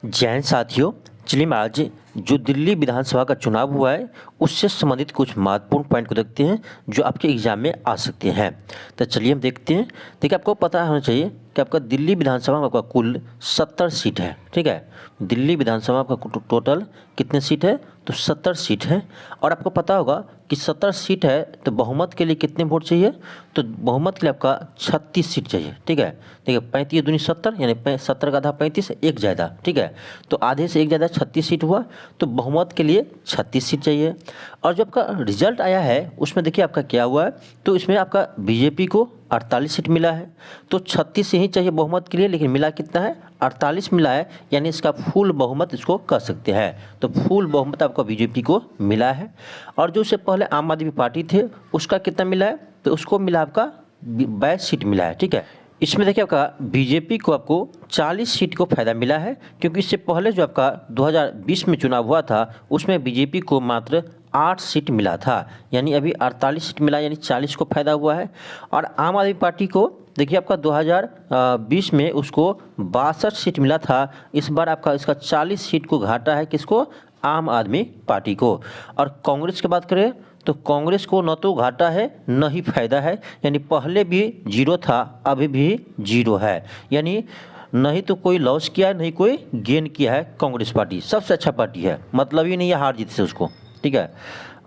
जय हिंद साथियों। चलिए मैं आज जो दिल्ली विधानसभा का चुनाव हुआ है उससे संबंधित कुछ महत्वपूर्ण पॉइंट को देखते हैं जो आपके एग्जाम में आ सकते हैं। तो चलिए हम देखते हैं। देखिए, आपको पता होना चाहिए कि आपका दिल्ली विधानसभा में आपका कुल 70 सीट है। ठीक है, दिल्ली विधानसभा का टोटल कितने सीट है? तो 70 सीट है। और आपको पता होगा कि 70 सीट है तो बहुमत के लिए कितने वोट चाहिए? तो बहुमत के लिए आपका 36 सीट चाहिए। ठीक है, देखिए 35 दूनी 70 यानी 70 का आधा 35, एक ज़्यादा। ठीक है, तो आधे से एक ज़्यादा 36 सीट हुआ, तो बहुमत के लिए 36 सीट चाहिए। और जो आपका रिजल्ट आया है उसमें देखिए आपका क्या हुआ है, तो इसमें आपका बीजेपी को 48 सीट मिला है। तो 36 ही चाहिए बहुमत के लिए, लेकिन मिला कितना है? 48 मिला है, यानी इसका फुल बहुमत इसको कह सकते हैं। तो फुल बहुमत आपको बीजेपी को मिला है। और जो उससे पहले आम आदमी पार्टी थे उसका कितना मिला है? तो उसको मिला आपका 22 सीट मिला है। ठीक है, इसमें देखिए आपका बीजेपी को आपको 40 सीट को फायदा मिला है, क्योंकि इससे पहले जो आपका 2020 में चुनाव हुआ था उसमें बीजेपी को मात्र 8 सीट मिला था, यानी अभी 48 सीट मिला, यानी 40 को फायदा हुआ है। और आम आदमी पार्टी को देखिए आपका 2020 में उसको 62 सीट मिला था, इस बार आपका इसका 40 सीट को घाटा है किसको? आम आदमी पार्टी को। और कांग्रेस की बात करें तो कांग्रेस को न तो घाटा है न ही फायदा है, यानी पहले भी जीरो था अभी भी जीरो है, यानी नहीं तो कोई लॉस किया है नहीं कोई गेन किया है। कांग्रेस पार्टी सबसे अच्छा पार्टी है, मतलब ही नहीं है हार जीत से उसको। ठीक है,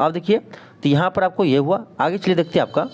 अब देखिए तो यहाँ पर आपको ये हुआ। आगे चलिए देखते हैं आपका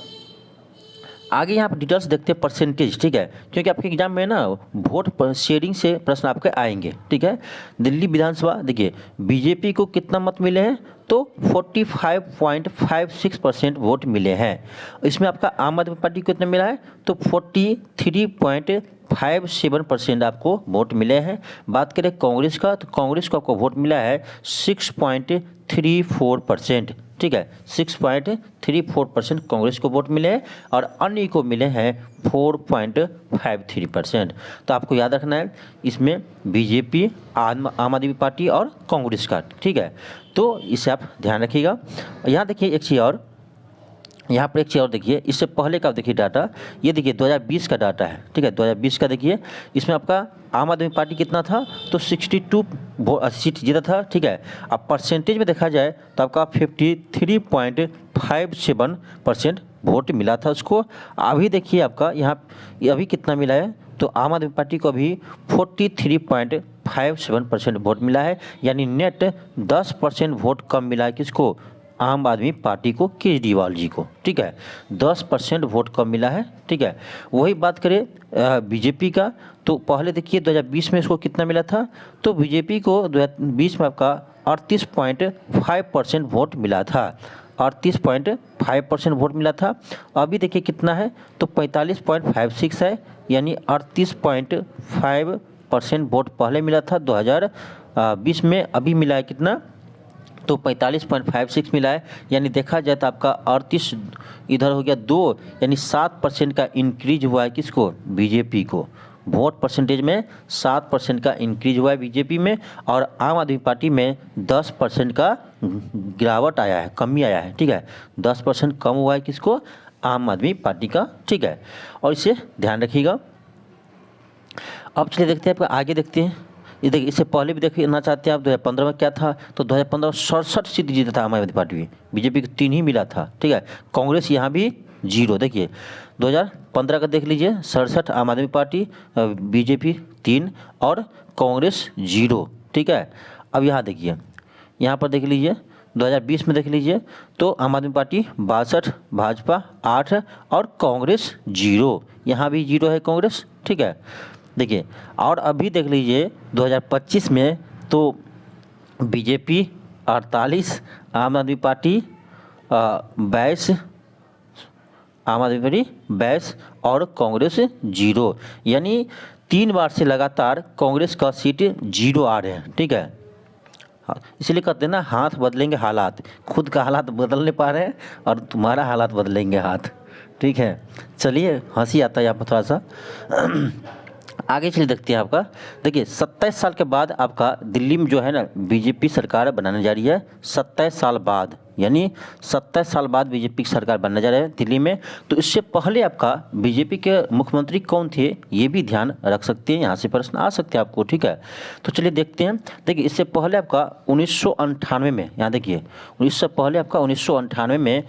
आगे यहाँ पर डिटेल्स देखते हैं परसेंटेज। ठीक है, क्योंकि आपके एग्जाम में ना वोट शेयरिंग से प्रश्न आपके आएंगे। ठीक है, दिल्ली विधानसभा देखिए बीजेपी को कितना मत मिले हैं? तो 45.56% वोट मिले हैं। इसमें आपका आम आदमी पार्टी को कितना मिला है? तो 43.57% आपको वोट मिले हैं। बात करें कांग्रेस का तो कांग्रेस को आपको वोट मिला है 6.34%। ठीक है, 6.34% कांग्रेस को वोट मिले हैं और अन्य को मिले हैं 4.53%। तो आपको याद रखना है इसमें बीजेपी, आम आदमी पार्टी और कांग्रेस का। ठीक है, तो इसे आप ध्यान रखिएगा। यहाँ देखिए एक चीज़ और, यहाँ पर एक चीज़ और देखिए, इससे पहले का देखिए डाटा, ये देखिए 2020 का डाटा है। ठीक है, 2020 का देखिए, इसमें आपका आम आदमी पार्टी कितना था? तो 62 सीट जीता था। ठीक है, अब परसेंटेज में देखा जाए तो आपका 53.57% वोट मिला था उसको। अभी देखिए आपका यहाँ अभी कितना मिला है? तो आम आदमी पार्टी को अभी 43.57% वोट मिला है, यानी नेट 10% वोट कम मिला है किसको? आम आदमी पार्टी को, केजरीवाल जी को। ठीक है, 10% वोट कम मिला है। ठीक है, वही बात करें बीजेपी का तो पहले देखिए 2020 में इसको कितना मिला था? तो बीजेपी को 2020 में आपका 38.5% वोट मिला था, 38.5% वोट मिला था। अभी देखिए कितना है? तो 45.56 है, यानी 38.5% वोट पहले मिला था 2020 में, अभी मिला है कितना? तो 45.56 मिला है, यानी देखा जाए तो आपका 38 इधर हो गया 2, यानी 7% का इंक्रीज हुआ है किसको? बीजेपी को। वोट परसेंटेज में 7% का इंक्रीज हुआ है बीजेपी में, और आम आदमी पार्टी में 10% का गिरावट आया है, कमी आया है। ठीक है, 10% कम हुआ है किसको? आम आदमी पार्टी का। ठीक है, और इसे ध्यान रखिएगा। अब चलिए देखते हैं, आपका आगे देखते हैं। ये देखिए, इससे पहले भी देखना चाहते हैं आप 2015 में क्या था? तो 2015 में 67 सीट जीता था आम आदमी पार्टी भी, बीजेपी को 3 ही मिला था। ठीक है, कांग्रेस यहाँ भी जीरो। देखिए 2015 का देख लीजिए, 67 आम आदमी पार्टी, बीजेपी 3 और कांग्रेस जीरो। ठीक है, अब यहाँ देखिए, यहाँ पर देख लीजिए 2020 में देख लीजिए तो आम आदमी पार्टी 62, भाजपा 8 और कांग्रेस जीरो, यहाँ भी जीरो है कांग्रेस। ठीक है, देखिए और अभी देख लीजिए 2025 में तो बीजेपी 48, आम आदमी पार्टी 22, आम आदमी पार्टी 22 और कांग्रेस जीरो, यानी 3 बार से लगातार कांग्रेस का सीट जीरो आ रहे हैं। ठीक है, इसलिए कहते हैं ना, हाथ बदलेंगे हालात, खुद का हालात बदल नहीं पा रहे हैं और तुम्हारा हालात बदलेंगे हाथ। ठीक है, चलिए हंसी आता है यहाँ पर थोड़ा सा। आगे चलिए देखते हैं आपका। देखिए 27 साल के बाद आपका दिल्ली में जो है ना बीजेपी सरकार बनाने जा रही है, 27 साल बाद। यानी 27 साल बाद बीजेपी की सरकार बनने जा रही है दिल्ली में। तो इससे पहले आपका बीजेपी के मुख्यमंत्री कौन थे ये भी ध्यान रख सकते हैं, यहाँ से प्रश्न आ सकते हैं आपको, ठीक है। तो चलिए देखते हैं। देखिए इससे पहले आपका 1998 में, यहाँ देखिए इससे पहले आपका 1998 में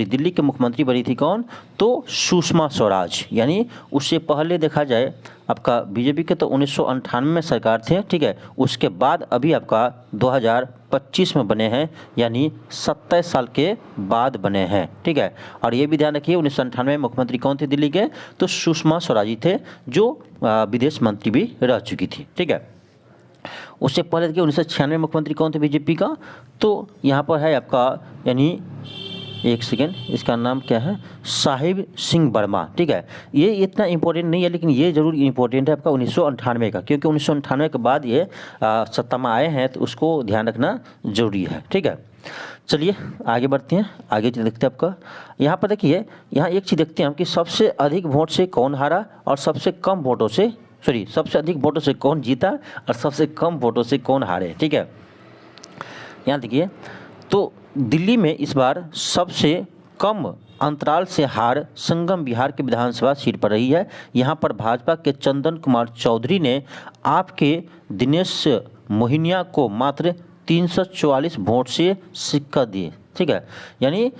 दिल्ली के मुख्यमंत्री बनी थी कौन, तो सुषमा स्वराज। यानी उससे पहले देखा जाए आपका बीजेपी के तो 1998 में सरकार थे, ठीक है। उसके बाद अभी आपका 2025 में बने हैं, यानी 27 साल के बाद बने हैं, ठीक है। और ये भी ध्यान रखिए 1998 में मुख्यमंत्री कौन थे दिल्ली के, तो सुषमा स्वराज जी थे, जो विदेश मंत्री भी रह चुकी थी, ठीक है। उससे पहले देखिए 1996 मुख्यमंत्री कौन थे बीजेपी का, तो यहाँ पर है आपका, यानी एक सेकेंड, इसका नाम क्या है, साहिब सिंह वर्मा, ठीक है। ये इतना इंपॉर्टेंट नहीं है, लेकिन ये जरूर इंपॉर्टेंट है आपका 1998 का, क्योंकि 1998 के बाद ये सत्ता में आए हैं, तो उसको ध्यान रखना जरूरी है, ठीक है। चलिए आगे बढ़ते हैं, आगे देखते हैं आपका। यहाँ पर देखिए, यहाँ एक चीज़ देखते हैं हम कि सबसे अधिक वोट से कौन हारा और सबसे कम वोटों से, सबसे अधिक वोटों से कौन जीता और सबसे कम वोटों से कौन हारे, ठीक है। यहाँ देखिए, तो दिल्ली में इस बार सबसे कम अंतराल से हार संगम बिहार के विधानसभा सीट पर रही है। यहाँ पर भाजपा के चंदन कुमार चौधरी ने आपके दिनेश मोहिनिया को मात्र 344 वोट से शिकस्त दी, ठीक है। यानी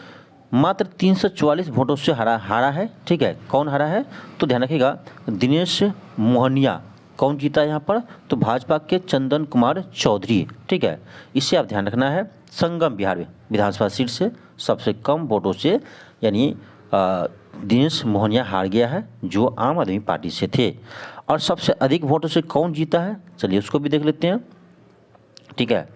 मात्र 344 वोटों से हारा है, ठीक है। कौन हारा है, तो ध्यान रखिएगा, दिनेश मोहनिया। कौन जीता यहाँ पर, तो भाजपा के चंदन कुमार चौधरी, ठीक है। इससे आप ध्यान रखना है, संगम बिहार विधानसभा सीट से सबसे कम वोटों से, यानी दिनेश मोहनिया हार गया है, जो आम आदमी पार्टी से थे। और सबसे अधिक वोटों से कौन जीता है, चलिए उसको भी देख लेते हैं, ठीक है।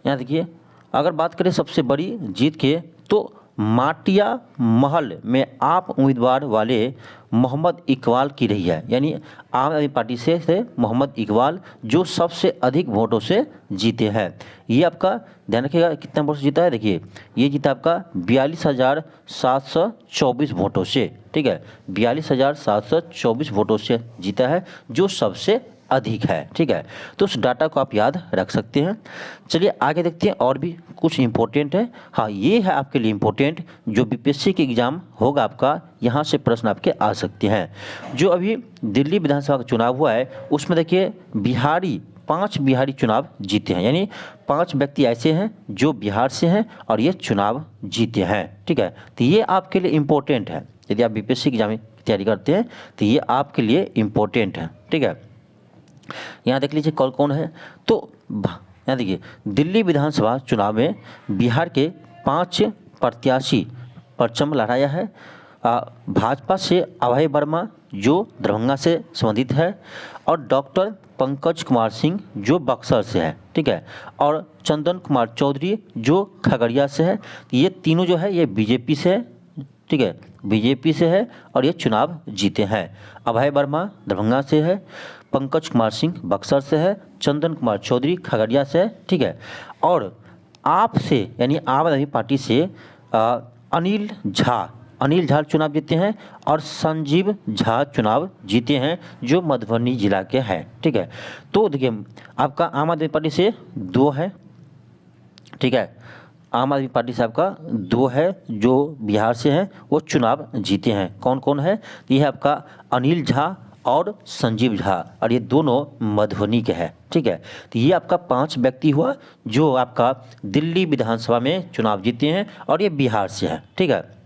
यहाँ देखिए, अगर बात करें सबसे बड़ी जीत के, तो माटिया महल में आप उम्मीदवार वाले मोहम्मद इकबाल की रही है। यानी आम आदमी पार्टी से थे मोहम्मद इकबाल, जो सबसे अधिक वोटों से जीते हैं। ये आपका ध्यान रखिएगा कितना वोट से जीता है, देखिए ये जीता आपका 42,724 वोटों से, ठीक है। 42,724 वोटों से जीता है, जो सबसे अधिक है, ठीक है। तो उस डाटा को आप याद रख सकते हैं। चलिए आगे देखते हैं, और भी कुछ इंपॉर्टेंट है। हाँ, ये है आपके लिए इंपॉर्टेंट, जो बीपीएससी के एग्जाम होगा आपका, यहाँ से प्रश्न आपके आ सकते हैं। जो अभी दिल्ली विधानसभा का चुनाव हुआ है, उसमें देखिए 5 बिहारी चुनाव जीते हैं। यानी 5 व्यक्ति ऐसे हैं जो बिहार से हैं और ये चुनाव जीते हैं, ठीक है। तो ये आपके लिए इम्पोर्टेंट है, यदि आप बीपीएससी एग्जाम की तैयारी करते हैं तो ये आपके लिए इम्पोर्टेंट है, ठीक है। यहाँ देख लीजिए कौन कौन है। तो यहाँ देखिए, दिल्ली विधानसभा चुनाव में बिहार के 5 प्रत्याशी परचम लहराया है। भाजपा से अभय वर्मा, जो दरभंगा से संबंधित है, और डॉक्टर पंकज कुमार सिंह, जो बक्सर से है, ठीक है, और चंदन कुमार चौधरी, जो खगड़िया से है। ये तीनों जो है ये बीजेपी से है, ठीक है, बीजेपी से है, और ये चुनाव जीते हैं। अभय वर्मा दरभंगा से है, पंकज कुमार सिंह बक्सर से है, चंदन कुमार चौधरी खगड़िया से है, ठीक है। और आप से, यानी आम आदमी पार्टी से अनिल झा चुनाव जीते हैं, और संजीव झा चुनाव जीते हैं, जो मधुबनी जिला के हैं, ठीक है। तो देखिए आपका आम आदमी पार्टी से 2 है, ठीक है, आम आदमी पार्टी से आपका 2 है, जो बिहार से हैं, वो चुनाव जीते हैं। कौन कौन है, ये है आपका अनिल झा और संजीव झा, और ये दोनों मधुबनी के हैं, ठीक है। तो ये आपका 5 व्यक्ति हुआ जो आपका दिल्ली विधानसभा में चुनाव जीते हैं, और ये बिहार से है, ठीक है।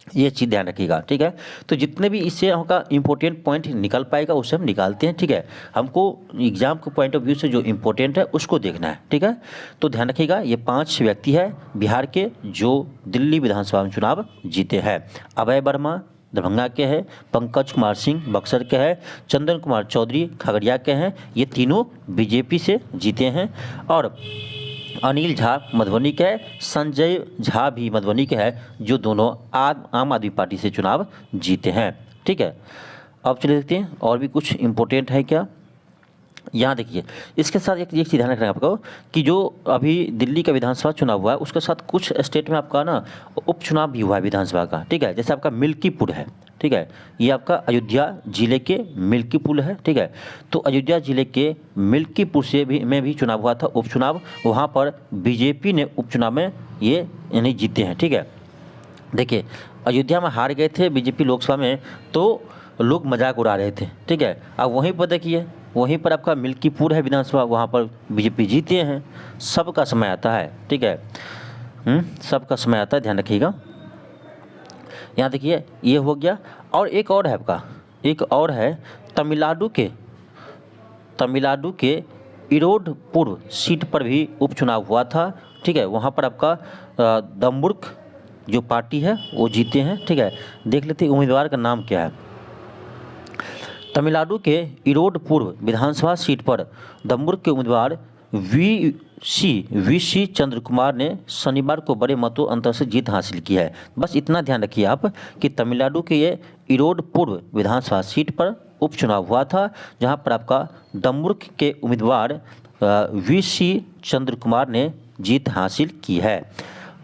ये चीज़ ध्यान रखिएगा, ठीक है। तो जितने भी इससे हमका इंपॉर्टेंट पॉइंट निकल पाएगा उसे हम निकालते हैं, ठीक है। हमको एग्जाम के पॉइंट ऑफ व्यू से जो इम्पोर्टेंट है उसको देखना है, ठीक है। तो ध्यान रखिएगा, ये 5 व्यक्ति है बिहार के जो दिल्ली विधानसभा में चुनाव जीते हैं। अभय वर्मा दरभंगा के हैं, पंकज कुमार सिंह बक्सर के हैं, चंदन कुमार चौधरी खगड़िया के हैं, ये तीनों बीजेपी से जीते हैं, और अनिल झा मधुबनी के है, संजय झा भी मधुबनी के है, जो दोनों आम आदमी पार्टी से चुनाव जीते हैं, ठीक है। अब चलिए देखते हैं और भी कुछ इम्पोर्टेंट है क्या। यहाँ देखिए, इसके साथ एक चीज़ ध्यान रखना है आपको कि जो अभी दिल्ली का विधानसभा चुनाव हुआ है उसके साथ कुछ स्टेट में आपका ना उपचुनाव भी हुआ है विधानसभा का, ठीक है। जैसे आपका मिल्कीपुर है, ठीक है, ये आपका अयोध्या जिले के मिल्कीपुर है, ठीक है। तो अयोध्या जिले के मिल्कीपुर में भी चुनाव हुआ था, उपचुनाव। वहाँ पर बीजेपी ने उपचुनाव में ये यानी जीते हैं, ठीक है। देखिए, अयोध्या में हार गए थे बीजेपी लोकसभा में, तो लोग मजाक उड़ा रहे थे, ठीक है। अब वहीं पर देखिए, वहीं पर आपका मिल्कीपुर है विधानसभा, वहाँ पर बीजेपी जीते हैं। सबका समय आता है, ठीक है, सबका समय आता है, ध्यान रखिएगा। यहाँ देखिए, ये हो गया। और एक और है आपका, एक और है तमिलनाडु के इरोडपुर सीट पर भी उपचुनाव हुआ था, ठीक है। वहाँ पर आपका दम्बुर्क जो पार्टी है वो जीते हैं, ठीक है। देख लेते हैं उम्मीदवार का नाम क्या है। तमिलनाडु के इरोडपुर विधानसभा सीट पर दम्बुर्क के उम्मीदवार वी सी चंद्र कुमार ने शनिवार को बड़े मतों अंतर से जीत हासिल की है। बस इतना ध्यान रखिए आप कि तमिलनाडु के ये इरोडपुर विधानसभा सीट पर उपचुनाव हुआ था, जहां पर आपका दम्बुर्क के उम्मीदवार वी.सी. चंद्र कुमार ने जीत हासिल की है।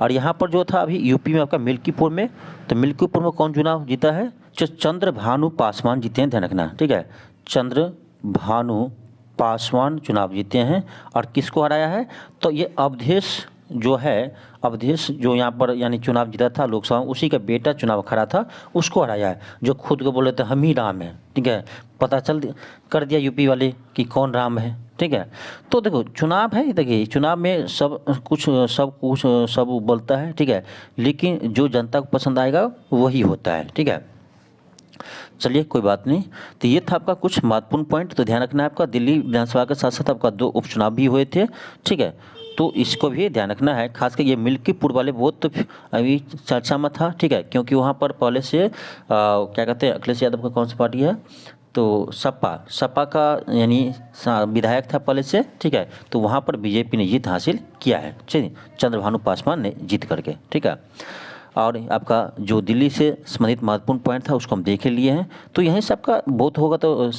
और यहाँ पर जो था अभी यूपी में आपका मिल्कीपुर में, तो मिल्कीपुर में कौन चुनाव जीता है? जो चंद्रभानु पासवान जीते हैं, ध्यान रखना, ठीक है। चंद्रभानु पासवान चुनाव जीते हैं। और किसको हराया है? तो ये अवधेश जो है, अवधेश जो यहाँ पर यानी चुनाव जीता था लोकसभा, उसी का बेटा चुनाव खड़ा था, उसको हराया है। जो खुद को बोले थे हम ही राम है, ठीक है, पता कर दिया यूपी वाले कि कौन राम है, ठीक है। तो देखो चुनाव है, देखिए चुनाव में सब बोलता है, ठीक है, लेकिन जो जनता को पसंद आएगा वही होता है, ठीक है। चलिए कोई बात नहीं। तो ये था आपका कुछ महत्वपूर्ण पॉइंट, तो ध्यान रखना है आपका। दिल्ली विधानसभा के साथ साथ आपका 2 उपचुनाव भी हुए थे, ठीक है, तो इसको भी ध्यान रखना है। खासकर ये मिल्कीपुर वाले बहुत तो अभी चर्चा में था, ठीक है, क्योंकि वहाँ पर पहले से क्या कहते हैं, अखिलेश यादव का कौन सी पार्टी है, तो सपा का यानी विधायक था पहले से, ठीक है। तो वहाँ पर बीजेपी ने जीत हासिल किया है, चलिए, चंद्रभानु पासवान ने जीत करके, ठीक है। और आपका जो दिल्ली से संबंधित महत्वपूर्ण पॉइंट था उसको हम देख लिए हैं। तो यहीं से आपका वोट होगा, तो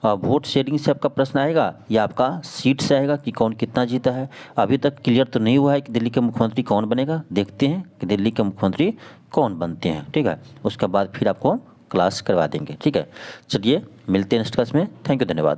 वोट शेयरिंग से आपका प्रश्न आएगा या आपका सीट से आएगा कि कौन कितना जीता है। अभी तक क्लियर तो नहीं हुआ है कि दिल्ली के मुख्यमंत्री कौन बनेगा, देखते हैं कि दिल्ली के मुख्यमंत्री कौन बनते हैं, ठीक है। उसके बाद फिर आपको क्लास करवा देंगे, ठीक है। चलिए मिलते हैं नेक्स्ट क्लास में। थैंक यू, धन्यवाद।